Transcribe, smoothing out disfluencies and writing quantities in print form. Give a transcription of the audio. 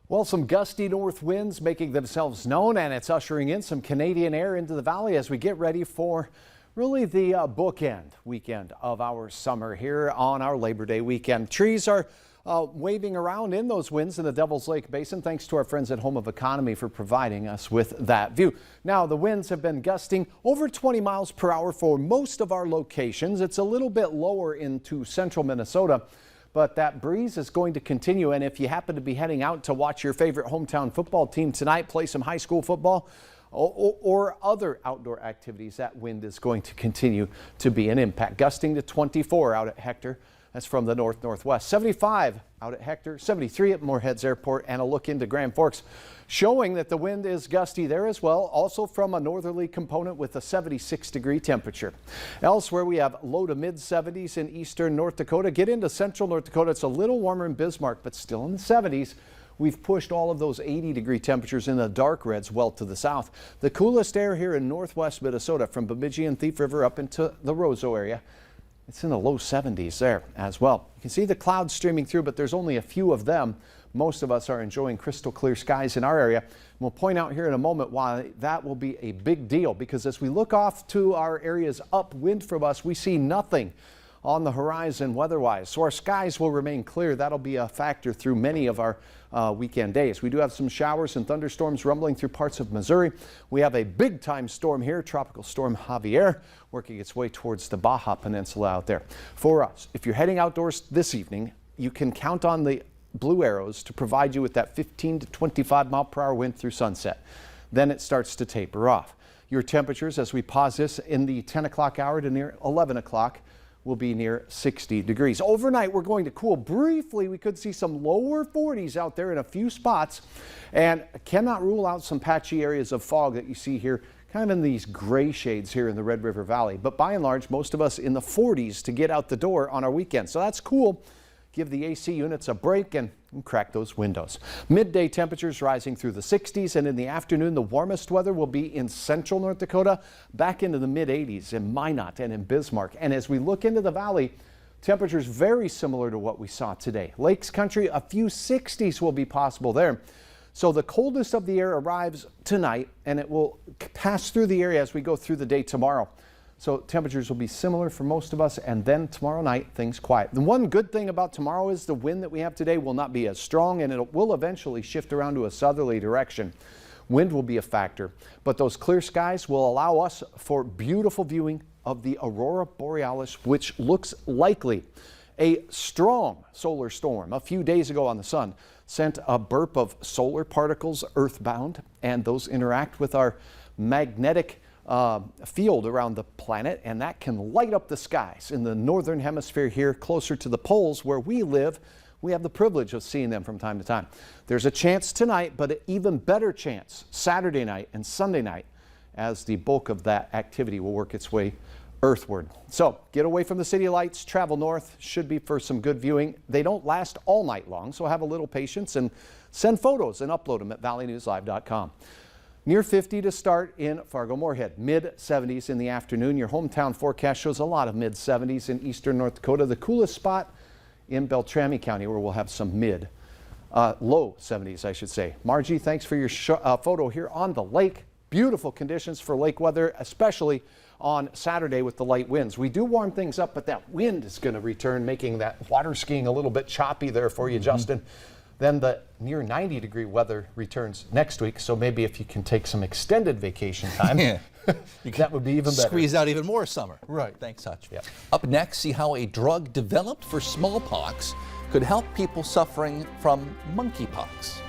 Well, some gusty north winds making themselves known, and it's ushering in some Canadian air into the valley as we get ready for really the bookend weekend of our summer here on our Labor Day weekend. Trees are waving around in those winds in the Devil's Lake Basin, thanks to our friends at Home of Economy for providing us with that view. Now, the winds have been gusting over 20 miles per hour for most of our locations. It's a little bit lower into central Minnesota, but that breeze is going to continue. And if you happen to be heading out to watch your favorite hometown football team tonight play some high school football or other outdoor activities, that wind is going to continue to be an impact. Gusting to 24 out at Hector. That's from the north-northwest. 75 out at Hector, 73 at Moorheads Airport, and a look into Grand Forks showing that the wind is gusty there as well, also from a northerly component with a 76-degree temperature. Elsewhere, we have low to mid-70s in eastern North Dakota. Get into central North Dakota. It's a little warmer in Bismarck, but still in the 70s. We've pushed all of those 80-degree temperatures in the dark reds well to the south. The coolest air here in northwest Minnesota from Bemidji and Thief River up into the Roseau area. It's in the low 70s there as well. You can see the clouds streaming through, but there's only a few of them. Most of us are enjoying crystal clear skies in our area. We'll point out here in a moment why that will be a big deal, because as we look off to our areas upwind from us, we see nothing on the horizon weather-wise. So our skies will remain clear. That'll be a factor through many of our weekend days. We do have some showers and thunderstorms rumbling through parts of Missouri. We have a big-time storm here, Tropical Storm Javier, working its way towards the Baja Peninsula out there. For us, if you're heading outdoors this evening, you can count on the Blue Arrows to provide you with that 15 to 25 mile per hour wind through sunset. Then it starts to taper off. Your temperatures, as we pause this in the 10 o'clock hour to near 11 o'clock, will be near 60 degrees. Overnight, we're going to cool briefly. We could see some lower 40s out there in a few spots, and cannot rule out some patchy areas of fog that you see here, kind of in these gray shades here in the Red River Valley. But by and large, most of us in the 40s to get out the door on our weekend. So that's cool. Give the AC units a break and crack those windows. Midday temperatures rising through the 60s, and in the afternoon, the warmest weather will be in central North Dakota, back into the mid 80s in Minot and in Bismarck. And as we look into the valley, temperatures very similar to what we saw today. Lakes country, a few 60s will be possible there. So the coldest of the air arrives tonight, and it will pass through the area as we go through the day tomorrow. So temperatures will be similar for most of us, and then tomorrow night, things quiet. The one good thing about tomorrow is the wind that we have today will not be as strong, and it will eventually shift around to a southerly direction. Wind will be a factor, but those clear skies will allow us for beautiful viewing of the Aurora Borealis, which looks likely. A strong solar storm a few days ago on the sun sent a burp of solar particles earthbound, and those interact with our magnetic field around the planet, and that can light up the skies in the northern hemisphere here closer to the poles where we live. We have the privilege of seeing them from time to time. There's a chance tonight, but an even better chance Saturday night and Sunday night, as the bulk of that activity will work its way earthward. So get away from the city lights, travel north. Should be for some good viewing. They don't last all night long, so have a little patience and send photos and upload them at valleynewslive.com. Near 50 to start in Fargo-Moorhead, mid-70s in the afternoon. Your hometown forecast shows a lot of mid-70s in eastern North Dakota. The coolest spot in Beltrami County, where we'll have some low 70s, I should say. Margie, thanks for your photo here on the lake. Beautiful conditions for lake weather, especially on Saturday with the light winds. We do warm things up, but that wind is going to return, making that water skiing a little bit choppy there for you, Justin. Then the near 90-degree weather returns next week, so maybe if you can take some extended vacation time, that would be even better. Squeeze out even more summer. Right. Thanks, Hutch. Yeah. Up next, see how a drug developed for smallpox could help people suffering from monkeypox.